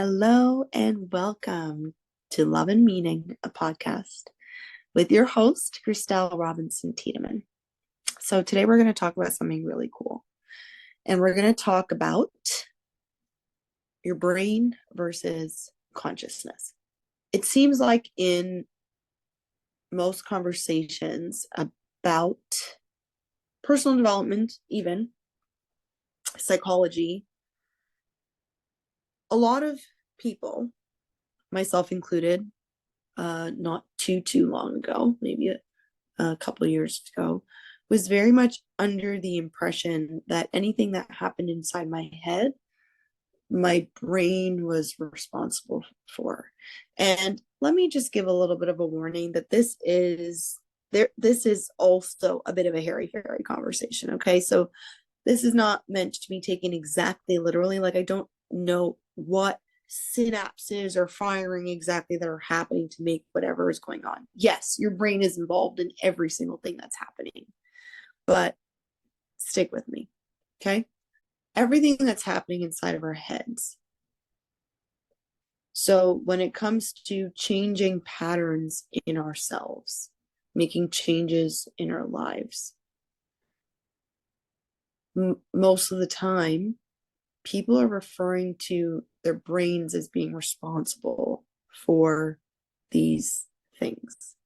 Hello and welcome to Love and Meaning, a podcast with your host, Christelle Robinson Tiedemann. So today we're going to talk about something really cool. And we're going to talk about your brain versus consciousness. It seems like in most conversations about personal development, even psychology, a lot of people, myself included, not too long ago, maybe a couple of years ago, was very much under the impression that anything that happened inside my head, my brain was responsible for. And let me just give a little bit of a warning that this is also a bit of a hairy conversation. Okay, so this is not meant to be taken exactly literally. Like, I don't know what synapses are firing exactly that are happening to make whatever is going on. Yes, your brain is involved in every single thing that's happening, but stick with me, okay? Everything that's happening inside of our heads. So when it comes to changing patterns in ourselves, making changes in our lives, most of the time, people are referring to their brains as being responsible for these things.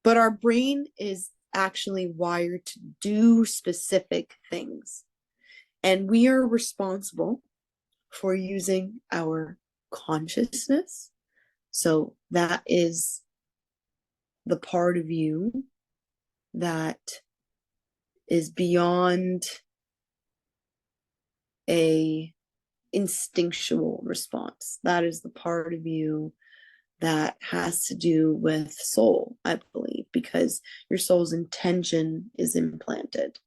But our brain is actually wired to do specific things. And we are responsible for using our consciousness. So that is the part of you that is beyond a instinctual response. That is the part of you that has to do with soul, I believe, because your soul's intention is implanted.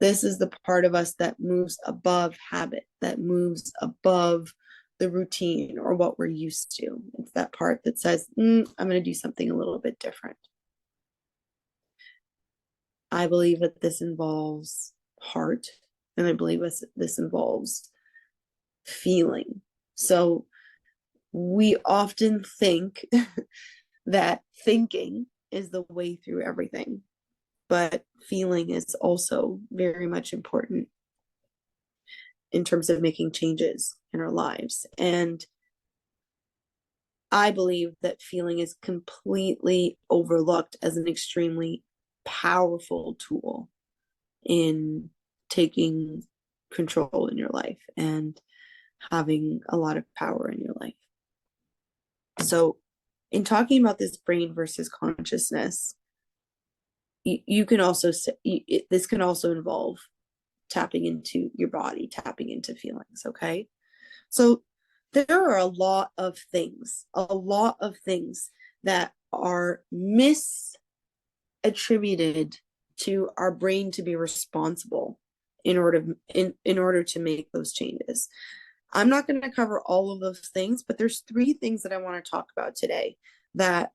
This is the part of us that moves above habit, that moves above the routine or what we're used to. It's that part that says, I'm going to do something a little bit different. I believe that this involves heart, and I believe this involves feeling. So we often think that thinking is the way through everything, but feeling is also very much important in terms of making changes in our lives. And I believe that feeling is completely overlooked as an extremely powerful tool in taking control in your life and having a lot of power in your life. So in talking about this brain versus consciousness, you can also this can also involve tapping into your body, tapping into feelings. Okay, so there are a lot of things that are misattributed to our brain to be responsible in order to make those changes. I'm not going to cover all of those things, but there's 3 things that I want to talk about today that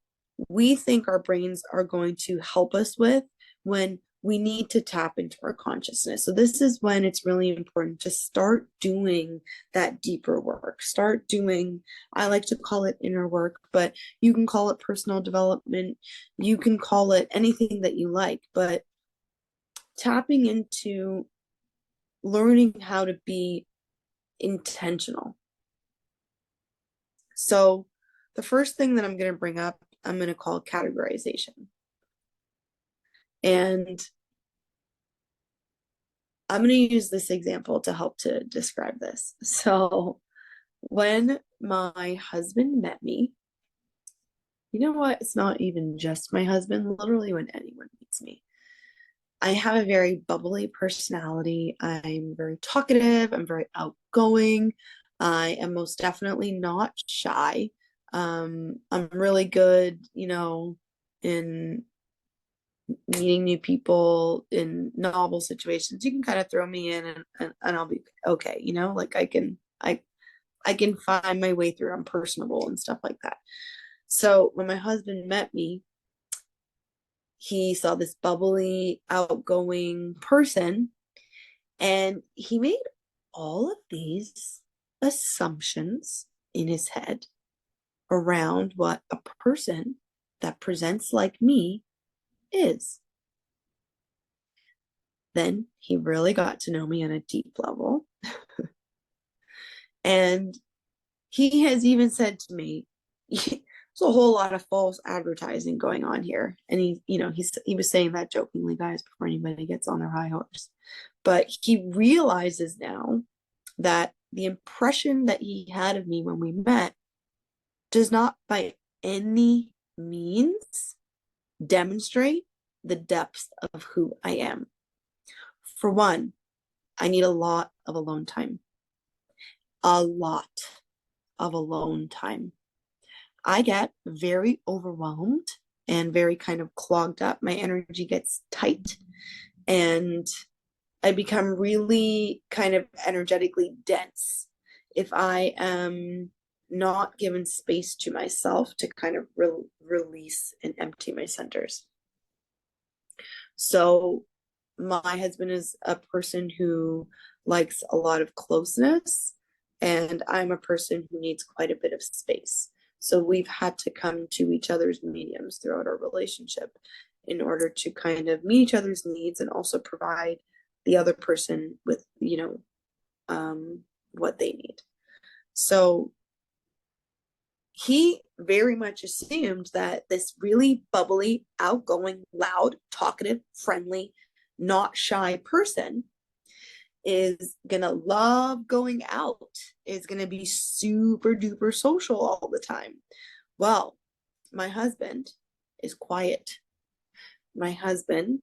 we think our brains are going to help us with when we need to tap into our consciousness. So this is when it's really important to start doing that deeper work. Start doing, I like to call it inner work, but you can call it personal development. You can call it anything that you like, but tapping into learning how to be intentional. So the first thing that I'm going to bring up, I'm going to call categorization. And I'm going to use this example to help to describe this. So when my husband met me, you know what? It's not even just my husband. Literally, when anyone meets me, I have a very bubbly personality. I'm very talkative. I'm very outgoing. I am most definitely not shy. I'm really good, in meeting new people in novel situations. You can kind of throw me in and I'll be okay, like I can find my way through. I'm personable and stuff like that. So when my husband met me, he saw this bubbly, outgoing person, and he made all of these assumptions in his head around what a person that presents like me is. Then he really got to know me on a deep level. And he has even said to me, there's a whole lot of false advertising going on here. And he was saying that jokingly, guys, before anybody gets on their high horse. But he realizes now that the impression that he had of me when we met does not by any means demonstrate the depth of who I am. For one, I need a lot of alone time. A lot of alone time. I get very overwhelmed and very kind of clogged up. My energy gets tight and I become really kind of energetically dense if I am not given space to myself to kind of release and empty my centers. So my husband is a person who likes a lot of closeness, and I'm a person who needs quite a bit of space. So we've had to come to each other's mediums throughout our relationship in order to kind of meet each other's needs and also provide the other person with, what they need. So he very much assumed that this really bubbly, outgoing, loud, talkative, friendly, not shy person is gonna love going out, is gonna be super duper social all the time. Well, my husband is quiet. My husband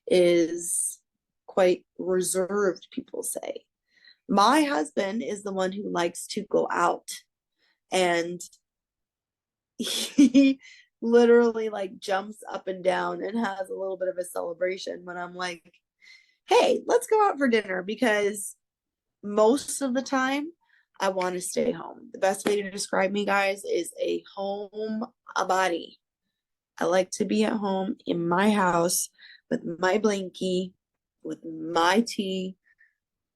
is quite reserved, people say. My husband is the one who likes to go out, and he literally like jumps up and down and has a little bit of a celebration when I'm like, hey, let's go out for dinner, because most of the time I want to stay home. The best way to describe me, guys, is a homebody. I like to be at home in my house with my blankie, with my tea,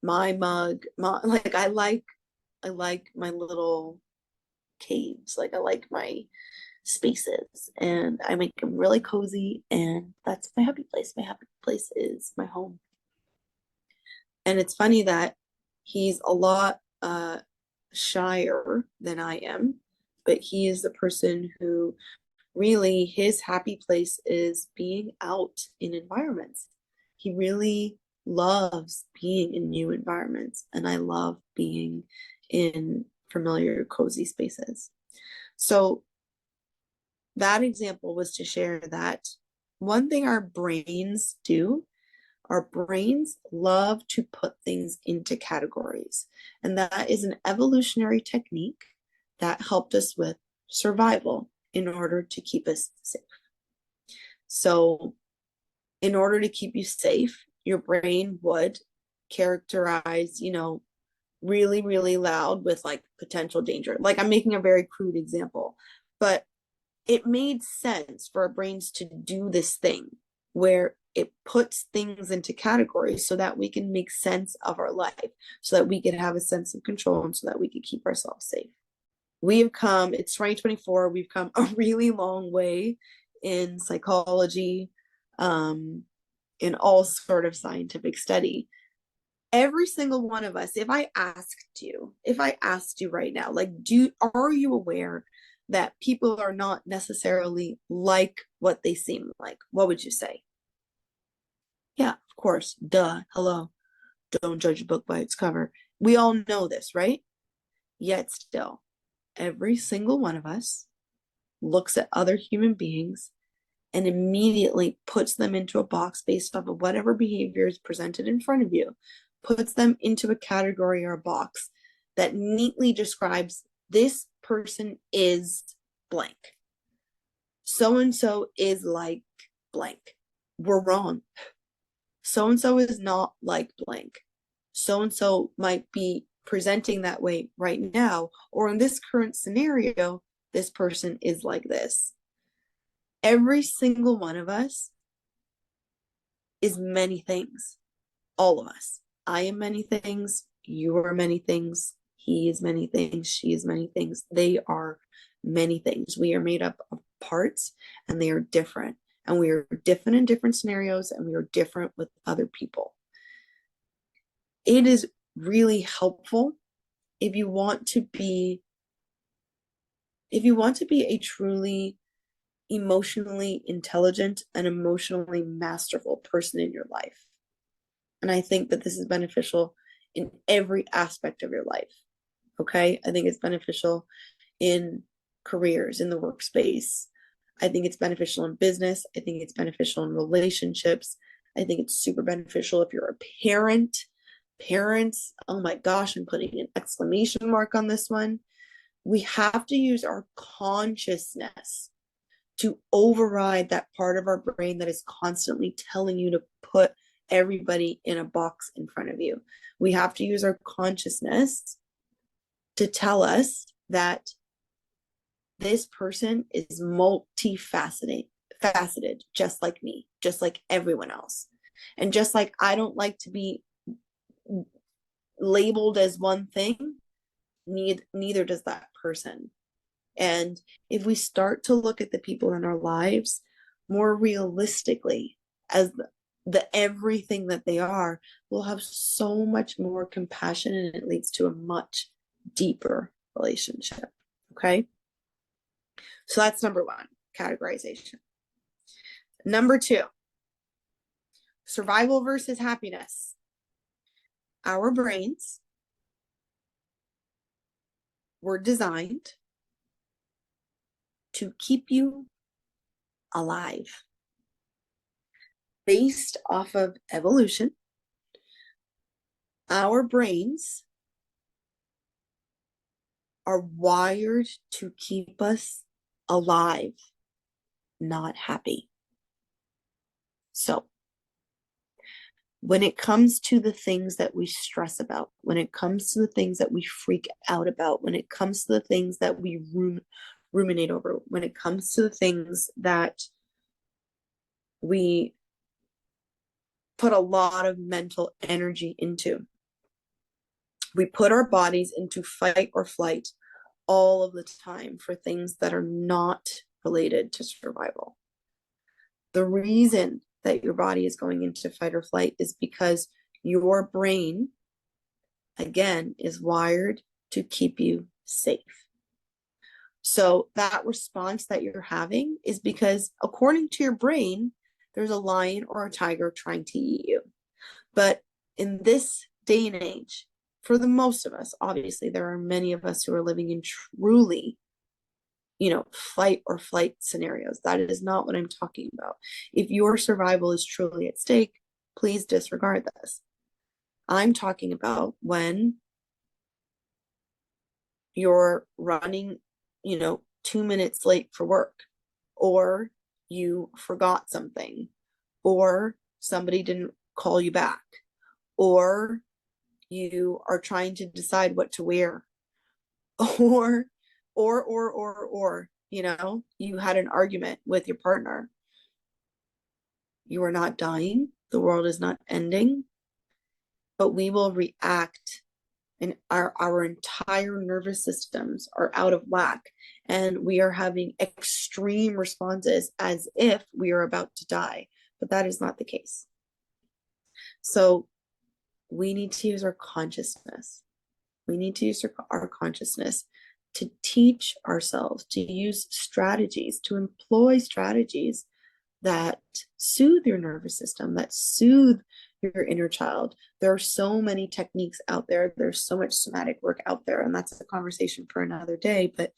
my mug. I like my little caves. Like I like my spaces, and I make them really cozy, and that's my happy place. My happy place is my home. And it's funny that he's a lot shyer than I am, but he is the person who really, his happy place is being out in environments. He really loves being in new environments, and I love being in familiar, cozy spaces. So that example was to share that one thing our brains do, our brains love to put things into categories. And that is an evolutionary technique that helped us with survival in order to keep us safe. So in order to keep you safe, your brain would characterize, really, really loud with like potential danger. Like I'm making a very crude example, but it made sense for our brains to do this thing where it puts things into categories so that we can make sense of our life, so that we can have a sense of control, and so that we can keep ourselves safe. We have come, it's 2024, we've come a really long way in psychology, in all sort of scientific study. Every single one of us, if I asked you right now, like, are you aware that people are not necessarily like what they seem like? What would you say? Yeah, of course. Duh. Hello. Don't judge a book by its cover. We all know this, right? Yet still, every single one of us looks at other human beings and immediately puts them into a box based off of whatever behavior is presented in front of you, puts them into a category or a box that neatly describes this person is blank. So-and-so is like blank. We're wrong. So-and-so is not like blank. So-and-so might be presenting that way right now, or in this current scenario, this person is like this. Every single one of us is many things. All of us. I am many things. You are many things. He is many things. She is many things. They are many things. We are made up of parts, and they are different. And we are different in different scenarios, and we are different with other people. It is really helpful if you want to be a truly emotionally intelligent and emotionally masterful person in your life. And I think that this is beneficial in every aspect of your life. Okay? I think it's beneficial in careers, in the workspace. I think it's beneficial in business. I think it's beneficial in relationships. I think it's super beneficial if you're a parent. Parents, oh my gosh, I'm putting an exclamation mark on this one. We have to use our consciousness to override that part of our brain that is constantly telling you to put everybody in a box in front of you. We have to use our consciousness to tell us that this person is multifaceted, just like me, just like everyone else. And just like I don't like to be labeled as one thing, neither does that person. And if we start to look at the people in our lives more realistically as the everything that they are, we'll have so much more compassion, and it leads to a much deeper relationship. Okay? So that's number one, categorization. Number two, survival versus happiness. Our brains were designed to keep you alive. Based off of evolution, our brains are wired to keep us alive, not happy. So, when it comes to the things that we stress about, when it comes to the things that we freak out about, when it comes to the things that we ruminate over, when it comes to the things that we put a lot of mental energy into, we put our bodies into fight or flight all of the time for things that are not related to survival. The reason that your body is going into fight or flight is because your brain, again, is wired to keep you safe. So that response that you're having is because, according to your brain, there's a lion or a tiger trying to eat you. But in this day and age, for the most of us, obviously, there are many of us who are living in truly, fight or flight scenarios. That is not what I'm talking about. If your survival is truly at stake, please disregard this. I'm talking about when you're running, 2 minutes late for work, or you forgot something, or somebody didn't call you back, or you are trying to decide what to wear, or you had an argument with your partner. You are not dying. The world is not ending, but we will react, and our entire nervous systems are out of whack, and we are having extreme responses as if we are about to die, but that is not the case. So we need to use our consciousness. We need to use our consciousness to teach ourselves, to use strategies, to employ strategies that soothe your nervous system, that soothe your inner child. There are so many techniques out there. There's so much somatic work out there, and that's a conversation for another day. But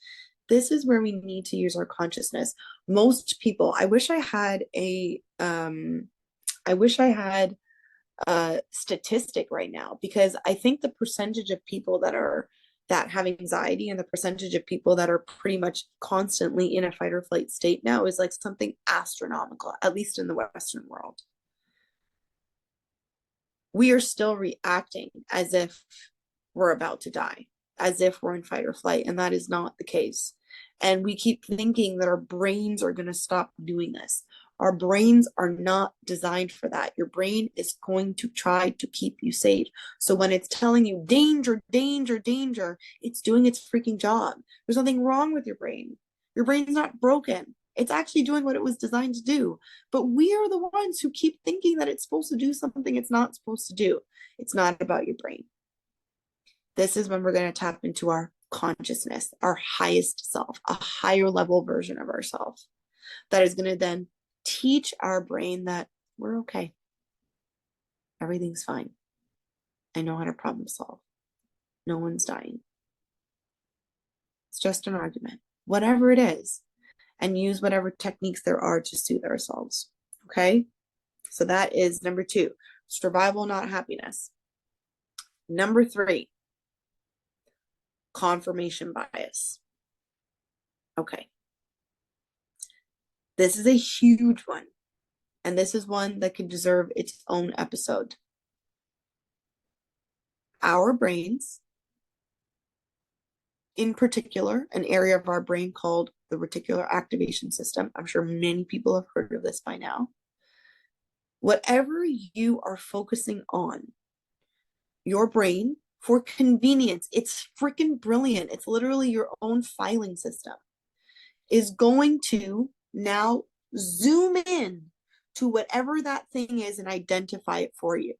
this is where we need to use our consciousness. Most people, I wish I had a statistic right now, because I think the percentage of people that have anxiety and the percentage of people that are pretty much constantly in a fight or flight state now is like something astronomical, at least in the Western world. We are still reacting as if we're about to die, as if we're in fight or flight, and that is not the case. And we keep thinking that our brains are going to stop doing this. Our brains are not designed for that. Your brain is going to try to keep you safe. So when it's telling you danger, danger, danger, it's doing its freaking job. There's nothing wrong with your brain. Your brain's not broken. It's actually doing what it was designed to do. But we are the ones who keep thinking that it's supposed to do something it's not supposed to do. It's not about your brain. This is when we're going to tap into our consciousness, our highest self, a higher level version of ourselves that is going to then teach our brain that we're okay. Everything's fine. I know how to problem solve. No one's dying. It's just an argument, whatever it is, and use whatever techniques there are to soothe ourselves. Okay? So that is number 2, survival, not happiness. Number 3, confirmation bias. Okay. This is a huge one, and this is one that could deserve its own episode. Our brains, in particular, an area of our brain called the reticular activation system. I'm sure many people have heard of this by now. Whatever you are focusing on, your brain, for convenience, it's freaking brilliant. It's literally your own filing system, is going to now zoom in to whatever that thing is and identify it for you.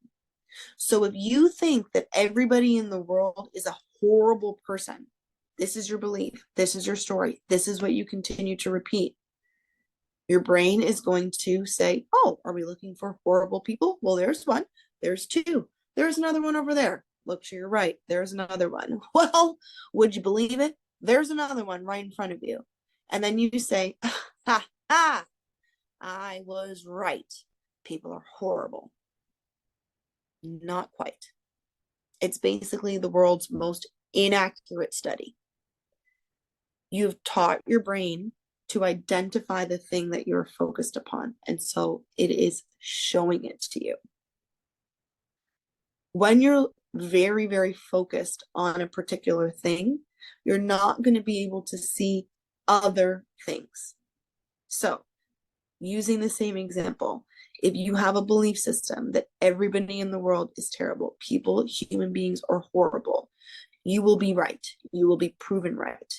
So if you think that everybody in the world is a horrible person, this is your belief, this is your story, this is what you continue to repeat, your brain is going to say, oh, are we looking for horrible people? Well, there's one, there's 2, there's another one over there. Look to your right, there's another one. Well, would you believe it? There's another one right in front of you. And then you say, ha, ha, I was right. People are horrible. Not quite. It's basically the world's most inaccurate study. You've taught your brain to identify the thing that you're focused upon, and so it is showing it to you. When you're very, very focused on a particular thing, you're not going to be able to see other things. So, using the same example, if you have a belief system that everybody in the world is terrible, people, human beings are horrible, you will be right. You will be proven right.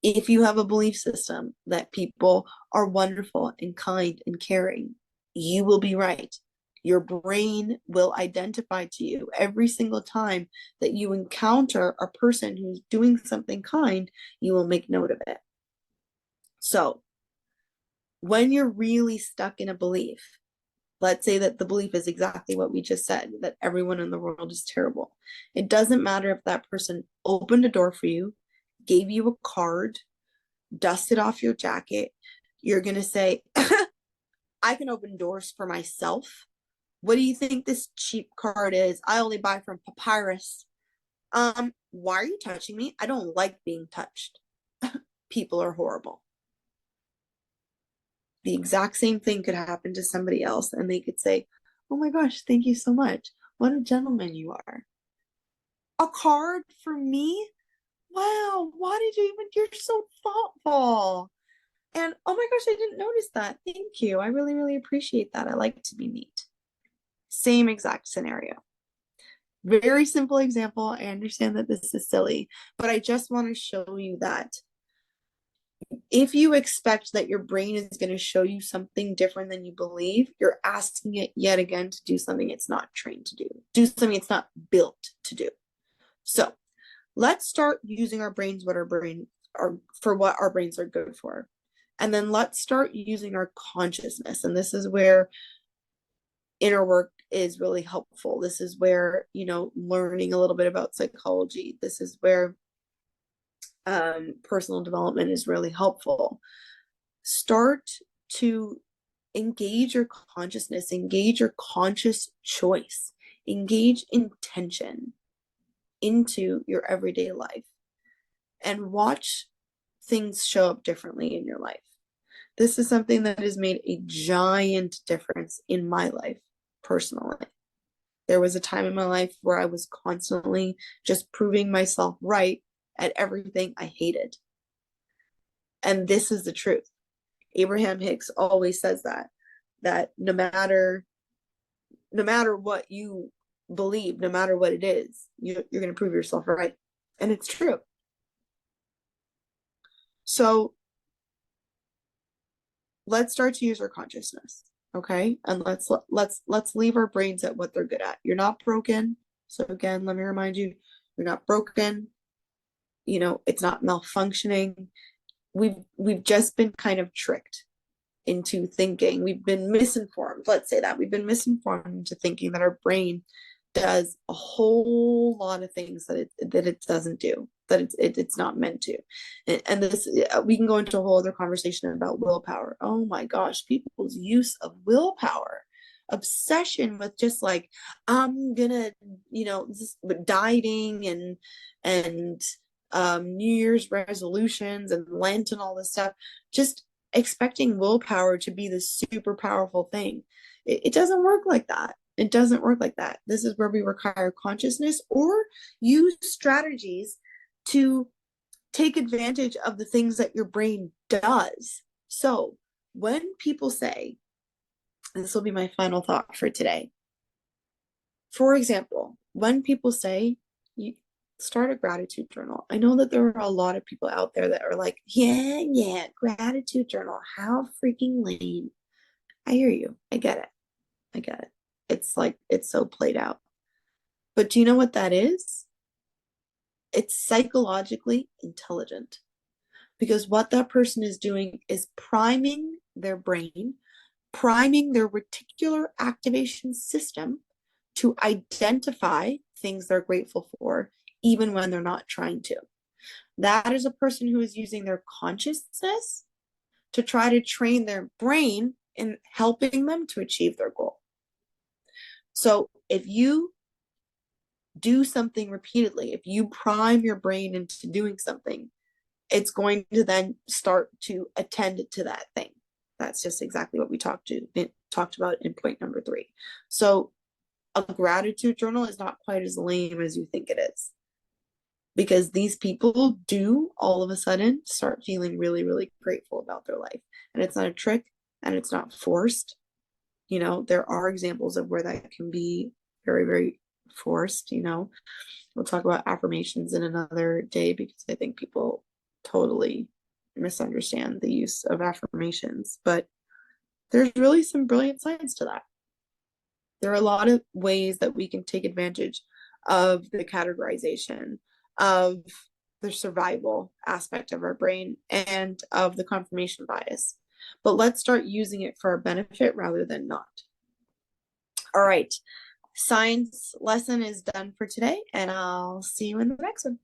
If you have a belief system that people are wonderful and kind and caring, you will be right. Your brain will identify to you every single time that you encounter a person who's doing something kind, you will make note of it. So, when you're really stuck in a belief, let's say that the belief is exactly what we just said, that everyone in the world is terrible. It doesn't matter if that person opened a door for you, gave you a card, dusted off your jacket. You're going to say, I can open doors for myself. What do you think this cheap card is? I only buy from Papyrus. Why are you touching me? I don't like being touched. People are horrible. The exact same thing could happen to somebody else, and they could say, oh my gosh, thank you so much. What a gentleman you are. A card for me? Wow, why did you even, you're so thoughtful. And oh my gosh, I didn't notice that. Thank you. I really, really appreciate that. I like to be neat. Same exact scenario. Very simple example. I understand that this is silly, but I just want to show you that if you expect that your brain is going to show you something different than you believe, you're asking it yet again to do something it's not trained to do something it's not built to do. So let's start using our brains what our brains are good for. And then let's start using our consciousness. And this is where inner work is really helpful. This is where, learning a little bit about psychology. This is where personal development is really helpful. Start to engage your consciousness, engage your conscious choice, engage intention into your everyday life, and watch things show up differently in your life. This is something that has made a giant difference in my life personally. There was a time in my life where I was constantly just proving myself right at everything I hated. And this is the truth. Abraham Hicks always says that that no matter what you believe, no matter what it is, you're going to prove yourself right. And it's true. So let's start to use our consciousness, okay? And let's leave our brains at what they're good at. You're not broken. So again, let me remind you, you're not broken. You know, it's not malfunctioning. We've just been kind of tricked into thinking. We've been misinformed. Let's say that we've been misinformed into thinking that our brain does a whole lot of things that it doesn't do, that it's not meant to. And this, we can go into a whole other conversation about willpower. Oh my gosh, people's use of willpower, obsession with just like, I'm gonna, you know, this, dieting and New Year's resolutions and Lent and all this stuff, just expecting willpower to be the super powerful thing. It doesn't work like that. It doesn't work like that. This is where we require consciousness or use strategies to take advantage of the things that your brain does. So when people say, and this will be my final thought for today. For example, when people say, you start a gratitude journal. I know that there are a lot of people out there that are like, yeah, gratitude journal. How freaking lame. I hear you. I get it. I get it. It's like, it's so played out. But do you know what that is? It's psychologically intelligent. Because what that person is doing is priming their brain, priming their reticular activation system to identify things they're grateful for, even when they're not trying to. That is a person who is using their consciousness to try to train their brain in helping them to achieve their goal. So if you do something repeatedly, if you prime your brain into doing something, it's going to then start to attend to that thing. That's just exactly what we talked about in point number 3. So a gratitude journal is not quite as lame as you think it is, because these people do all of a sudden start feeling really, really grateful about their life. And it's not a trick and it's not forced. You know, there are examples of where that can be very, very forced. You know, we'll talk about affirmations in another day, because I think people totally misunderstand the use of affirmations. But there's really some brilliant science to that. There are a lot of ways that we can take advantage of the categorization, of the survival aspect of our brain, and of the confirmation bias. But let's start using it for our benefit rather than not. All right, science lesson is done for today, and I'll see you in the next one.